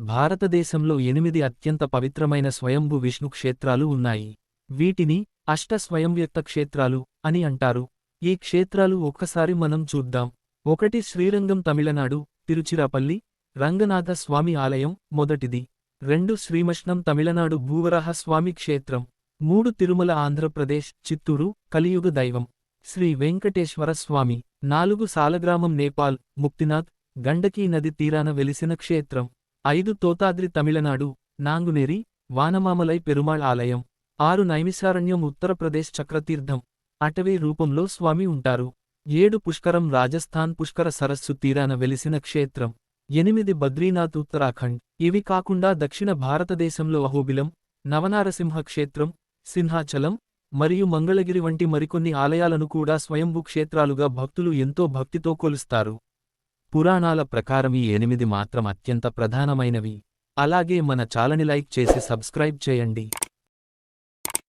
భారతదేశంలో 8 అత్యంత పవిత్రమైన స్వయంభు విష్ణు క్షేత్రాలు ఉన్నాయి. వీటిని అష్ట స్వయంవ్యక్త క్షేత్రాలు అని అంటారు. ఈ క్షేత్రాలు ఒక్కసారి మనం చూద్దాం. 1 శ్రీరంగం తమిళనాడు, తిరుచిరాపల్లి, రంగనాథ స్వామి ఆలయం మొదటిది. 2 శ్రీమష్ణం తమిళనాడు భూవరాహ స్వామి క్షేత్రం. 3 తిరుమల ఆంధ్రప్రదేశ్, చిత్తూరు, కలియుగ దైవం శ్రీ వెంకటేశ్వర స్వామి. 4 సాలగ్రామం నేపాల్, ముక్తినాథ్, గండకీ నది తీరాన వెలిసిన క్షేత్రం. 5 తోతాద్రి తమిళనాడు, నాంగునేరి, వానమామలై పెరుమాళ్ ఆలయం. 6 నైమిసారణ్యం ఉత్తరప్రదేశ్ చక్రతీర్థం, అటవీ రూపంలో స్వామి ఉంటారు. 7 పుష్కరం రాజస్థాన్ పుష్కర సరస్సు తీరాన వెలిసిన క్షేత్రం. 8 బద్రీనాథ్ ఉత్తరాఖండ్. ఇవి కాకుండా దక్షిణ భారతదేశంలో అహోబిలం, నవనారసింహ క్షేత్రం, సింహాచలం, మరియు మంగళగిరి వంటి మరికొన్ని ఆలయాలను కూడా స్వయంభూ క్షేత్రాలుగా భక్తులు ఎంతో భక్తితో కొలుస్తారు. పురాణాల ప్రకారం ఈ 8 మాత్రం అత్యంత ప్రధానమైనవి. అలాగే మన ఛానల్ని లైక్ చేసి సబ్స్క్రైబ్ చేయండి.